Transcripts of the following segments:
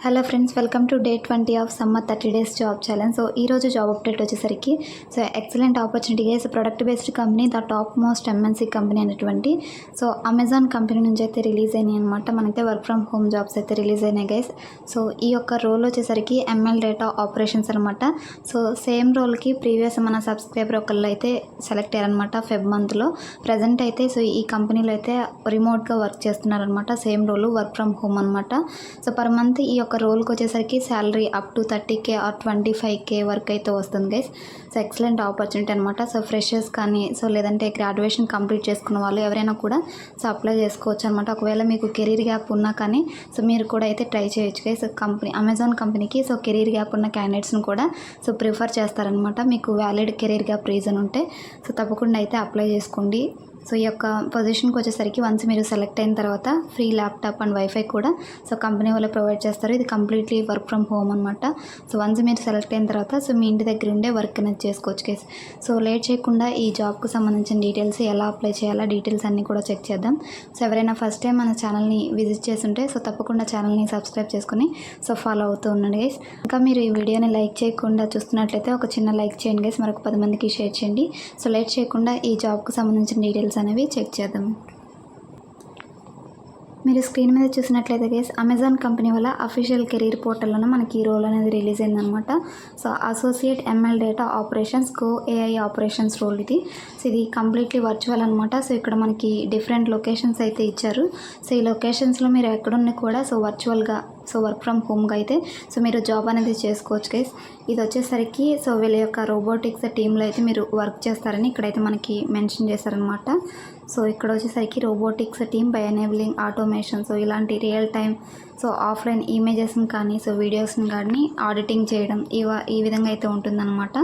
Hello friends, welcome to day 20 of summer 30 days job challenge. So ఈరోజు job update వచ్చేసరికి excellent opportunity guys. Product based company, the top most MNC company అనేటువంటి Amazon company నుంచి అయితే release అయినాయి అనమాట. మనైతే work from home jobs అయితే release అయినాయి guys. So ఈ యొక్క రోల్ వచ్చేసరికి ఎంఎల్ డేటా ఆపరేషన్స్ అనమాట. సో సేమ్ రోల్కి ప్రీవియస్ మన సబ్స్క్రైబర్ ఒకళ్ళు అయితే సెలెక్ట్ అయ్యారనమాట ఫెబ్ మంత్లో. ప్రజెంట్ అయితే ఈ కంపెనీలో అయితే రిమోట్గా వర్క్ చేస్తున్నారనమాట. Same role work from home అనమాట. సో పర్ మంత్ ఈ యొక్క రోల్కి వచ్చేసరికి salary up to 30K are 25K వరకు అయితే వస్తుంది గైస్. సో ఎక్సలెంట్ ఆపర్చునిటీ అనమాట. సో ఫ్రెషర్స్ కానీ లేదంటే గ్రాడ్యుయేషన్ కంప్లీట్ చేసుకున్న వాళ్ళు ఎవరైనా కూడా అప్లై చేసుకోవచ్చు అనమాట. ఒకవేళ మీకు కెరీర్ గ్యాప్ ఉన్నా కానీ మీరు కూడా అయితే ట్రై చేయొచ్చు గైస్. అమెజాన్ కంపెనీకి కెరీర్ గ్యాప్ ఉన్న క్యాండిడేట్స్ని కూడా ప్రిఫర్ చేస్తారనమాట. మీకు వ్యాలిడ్ కెరీర్ గ్యాప్ రీజన్ ఉంటే తప్పకుండా అయితే అప్లై చేసుకోండి. సో ఈ యొక్క పొజిషన్కి వచ్చేసరికి వన్స్ మీరు సెలెక్ట్ అయిన తర్వాత ఫ్రీ ల్యాప్టాప్ అండ్ వైఫై కూడా కంపెనీ వాళ్ళు ప్రొవైడ్ చేస్తారు. ఇది కంప్లీట్లీ వర్క్ ఫ్రమ్ హోమ్ అనమాట. సో వన్స్ మీరు సెలెక్ట్ అయిన తర్వాత మీ ఇంటి దగ్గర ఉండే వర్క్ అనేది చేసుకోవచ్చు కేసు. సో లేట్ చేయకుండా ఈ జాబ్కు సంబంధించిన డీటెయిల్స్, ఎలా అప్లై చేయాలా డీటెయిల్స్ అన్నీ కూడా చెక్ చేద్దాం. సో ఎవరైనా ఫస్ట్ టైం మన ఛానల్ని విజిట్ చేస్తుంటే తప్పకుండా ఛానల్ని సబ్స్క్రైబ్ చేసుకొని ఫాలో అవుతూ ఉండండి గైస్. ఇంకా మీరు ఈ వీడియోని లైక్ చేయకుండా చూస్తున్నట్లయితే ఒక చిన్న లైక్ చేయండి గైస్. మరొక 10 మందికి షేర్ చేయండి. సో లేట్ చేయకుండా ఈ జాబ్కు సంబంధించిన డీటెయిల్స్ అనేవి చెక్ చేద్దాం. మీరు స్క్రీన్ మీద చూసినట్లయితే గైస్, అమెజాన్ కంపెనీ వల్ల అఫీషియల్ కెరీర్ పోర్టల్లోనే మనకి ఈ రోల్ అనేది రిలీజ్ అయిందనమాట. So associate ML data operations co AI operations role ఇది. సో ఇది కంప్లీట్లీ వర్చువల్ అనమాట. సో ఇక్కడ మనకి డిఫరెంట్ లొకేషన్స్ అయితే ఇచ్చారు. సో ఈ లొకేషన్స్లో మీరు ఎక్కడున్నా కూడా వర్చువల్గా వర్క్ ఫ్రమ్ హోమ్గా అయితే మీరు జాబ్ అనేది చేసుకోవచ్చు గైస్. ఇది వచ్చేసరికి వీళ్ళ యొక్క రోబోటిక్స్ టీంలో అయితే మీరు వర్క్ చేస్తారని ఇక్కడైతే మనకి మెన్షన్ చేశారనమాట. సో ఇక్కడ వచ్చేసరికి robotics team by enabling automation. So ఇలాంటి రియల్ టైం ఆఫ్లైన్ ఇమేజెస్ని కానీ వీడియోస్ని కానీ ఆడిటింగ్ చేయడం ఈ విధంగా అయితే ఉంటుందన్నమాట.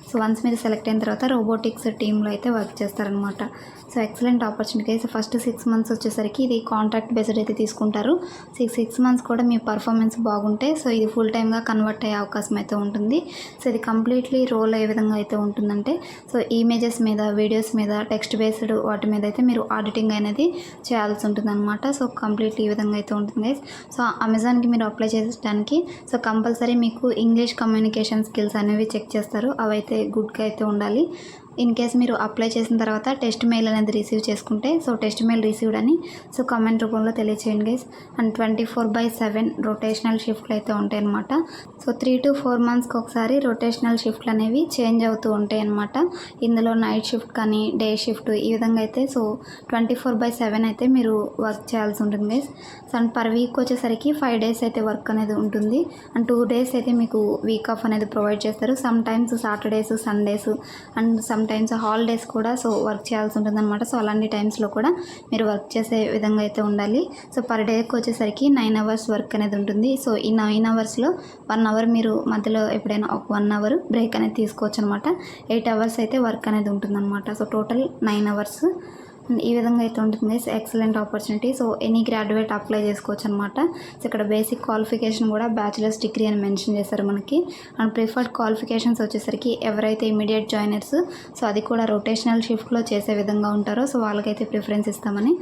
సో వన్స్ మీరు సెలెక్ట్ అయిన తర్వాత రోబోటిక్స్ టీంలో అయితే వర్క్ చేస్తారనమాట. సో ఎక్సలెంట్ ఆపర్చునిటీ అయితే ఫస్ట్ 6 మంత్స్ వచ్చేసరికి ఇది కాంట్రాక్ట్ బేస్డ్ అయితే తీసుకుంటారు. 6 మంత్స్ కూడా మీ పర్ఫార్మెన్స్ బాగుంటే ఇది ఫుల్ టైమ్గా కన్వర్ట్ అయ్యే అవకాశం అయితే ఉంటుంది. సో ఇది కంప్లీట్లీ రోల్ ఏ విధంగా అయితే ఉంటుందంటే ఇమేజెస్ మీద, వీడియోస్ మీద, టెక్స్ట్ బేస్డ్ వాటి మీద అయితే మీరు ఆడిటింగ్ అనేది చేయాల్సి ఉంటుంది అనమాట. సో కంప్లీట్లీ ఈ విధంగా అయితే ఉంటుంది. సో అమెజాన్కి మీరు అప్లై చేయడానికి కంపల్సరీ మీకు ఇంగ్లీష్ కమ్యూనికేషన్ స్కిల్స్ అనేవి చెక్ చేస్తారు. అవైతే గుడ్గా అయితే ఉండాలి. ఇన్ కేస్ మీరు అప్లై చేసిన తర్వాత టెస్ట్ మెయిల్ అనేది రిసీవ్ చేసుకుంటే టెస్ట్ మెయిల్ రిసీవ్డ్ అని కామెంట్ రూపంలో తెలియచేయండి గైస్. అండ్ 24/7 రొటేషనల్ షిఫ్ట్లు అయితే ఉంటాయి అనమాట. 3 to 4 మంత్స్కి ఒకసారి రొటేషనల్ షిఫ్ట్లు అనేవి చేంజ్ అవుతూ ఉంటాయి అనమాట. ఇందులో నైట్ షిఫ్ట్ కానీ డే షిఫ్ట్ ఈ విధంగా అయితే 24/7 అయితే మీరు వర్క్ చేయాల్సి ఉంటుంది గైస్. అండ్ పర్ వీక్ వచ్చేసరికి 5 days అయితే వర్క్ అనేది ఉంటుంది. అండ్ 2 days అయితే మీకు వీక్ ఆఫ్ అనేది ప్రొవైడ్ చేస్తారు. Some times Saturdays, Sundays and some times holidays కూడా వర్క్ చేయాల్సి ఉంటుంది అనమాట. సో అలాంటి టైమ్స్లో కూడా మీరు వర్క్ చేసే విధంగా అయితే ఉండాలి. సో పర్ డేకి వచ్చేసరికి 9 hours వర్క్ అనేది ఉంటుంది. సో ఈ 9 hoursలో 1 hour మీరు మధ్యలో ఎప్పుడైనా ఒక 1 hour బ్రేక్ అనేది తీసుకోవచ్చు అనమాట. 8 hours అయితే వర్క్ అనేది ఉంటుంది అనమాట. సో టోటల్ 9 hours ఈ విధంగా అయితే ఉంటుంది. Excellent opportunity. So any graduate apply చేసుకోవచ్చు అనమాట. సో ఇక్కడ బేసిక్ క్వాలిఫికేషన్ కూడా బ్యాచిలర్స్ డిగ్రీ అని మెన్షన్ చేశారు మనకి. అండ్ ప్రిఫర్డ్ క్వాలిఫికేషన్స్ వచ్చేసరికి ఎవరైతే ఇమీడియట్ జాయినర్స్ అది కూడా రొటేషనల్ షిఫ్ట్లో చేసే విధంగా ఉంటారో వాళ్ళకైతే ప్రిఫరెన్స్ ఇస్తామని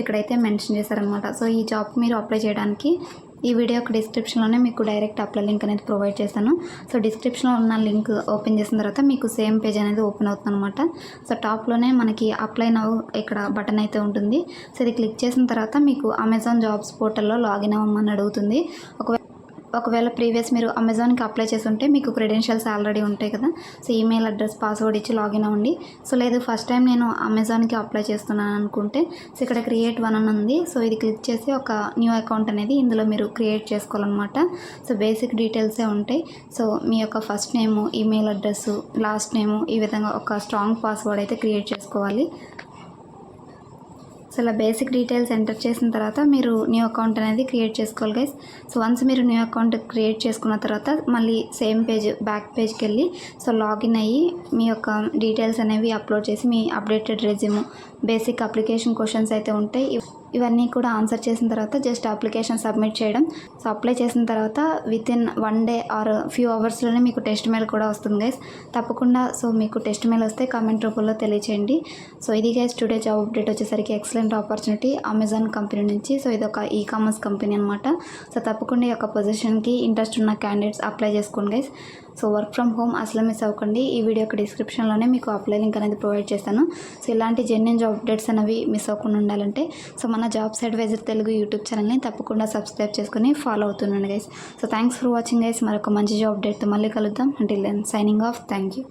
ఇక్కడైతే మెన్షన్ చేశారనమాట. సో ఈ జాబ్ మీరు అప్లై చేయడానికి ఈ వీడియో యొక్క డిస్క్రిప్షన్లోనే మీకు డైరెక్ట్ అప్లై లింక్ అనేది ప్రొవైడ్ చేస్తాను. సో డిస్క్రిప్షన్లో ఉన్న లింక్ ఓపెన్ చేసిన తర్వాత మీకు సేమ్ పేజ్ అనేది ఓపెన్ అవుతుంది అనమాట. సో టాప్లోనే మనకి అప్లై నౌ ఇక్కడ బటన్ అయితే ఉంటుంది. సో ఇది క్లిక్ చేసిన తర్వాత మీకు అమెజాన్ జాబ్స్ పోర్టల్లో లాగిన్ అవ్వమని అడుగుతుంది. ఒకవేళ ప్రీవియస్ మీరు అమెజాన్కి అప్లై చేసి ఉంటే మీకు క్రెడెన్షియల్స్ ఆల్రెడీ ఉంటాయి కదా. సో ఈమెయిల్ అడ్రస్, పాస్వర్డ్ ఇచ్చి లాగిన్ అవ్వండి. సో లేదు ఫస్ట్ టైం నేను అమెజాన్కి అప్లై చేస్తున్నాను అనుకుంటే ఇక్కడ క్రియేట్ వన్ అని ఉంది. సో ఇది క్లిక్ చేసి ఒక న్యూ అకౌంట్ అనేది ఇందులో మీరు క్రియేట్ చేసుకోవాలన్నమాట. సో బేసిక్ డీటెయిల్సే ఉంటాయి. సో మీ యొక్క ఫస్ట్ నేము, ఈమెయిల్ అడ్రస్, లాస్ట్ నేము ఈ విధంగా ఒక స్ట్రాంగ్ పాస్వర్డ్ అయితే క్రియేట్ చేసుకోవాలి. సో ఇలా బేసిక్ డీటెయిల్స్ ఎంటర్ చేసిన తర్వాత మీరు న్యూ అకౌంట్ అనేది క్రియేట్ చేసుకోవాలి గైస్. సో వన్స్ మీరు న్యూ అకౌంట్ క్రియేట్ చేసుకున్న తర్వాత మళ్ళీ సేమ్ పేజ్ బ్యాక్ పేజ్కి వెళ్ళి లాగిన్ అయ్యి మీ యొక్క డీటెయిల్స్ అనేవి అప్లోడ్ చేసి మీ updated resume, basic application questions అయితే ఉంటాయి ఇవన్నీ కూడా ఆన్సర్ చేసిన తర్వాత జస్ట్ అప్లికేషన్ సబ్మిట్ చేయడం. సో అప్లై చేసిన తర్వాత వితిన్ 1 డే ఆర్ ఫ్యూ అవర్స్లోనే మీకు టెస్ట్ మెయిల్ కూడా వస్తుంది గైస్. తప్పకుండా సో మీకు టెస్ట్ మెయిల్ వస్తే కామెంట్ రూపంలో తెలియచేయండి. సో ఇది గైస్ టుడే జాబ్ అప్డేట్ వచ్చేసరికి ఎక్సలెంట్ ఆపర్చునిటీ అమెజాన్ కంపెనీ నుంచి. సో ఇది ఒక ఈకామర్స్ కంపెనీ అనమాట. సో తప్పకుండా ఈ యొక్క పొజిషన్కి ఇంట్రెస్ట్ ఉన్న క్యాండిడేట్స్ అప్లై చేసుకోండి guys. So work from home అసలు మిస్ అవ్వకండి. ఈ వీడియో యొక్క డిస్క్రిప్షన్లోనే మీకు అప్లై లింక్ అనేది ప్రొవైడ్ చేస్తాను. సో ఇలాంటి జెన్యూన్ జాబ్ అప్డేట్స్ అనేవి మిస్ అవ్వకుండా ఉండాలంటే సో మన జాబ్స్ అడ్వైజర్ తెలుగు యూట్యూబ్ ఛానల్ని తప్పకుండా సబ్స్క్రైబ్ చేసుకుని ఫాలో అవుతున్నాను guys. So thanks for watching guys. మరొక మంచి జాబ్ అప్డేట్తో మళ్ళీ కలుద్దాం. Until then signing off. Thank you.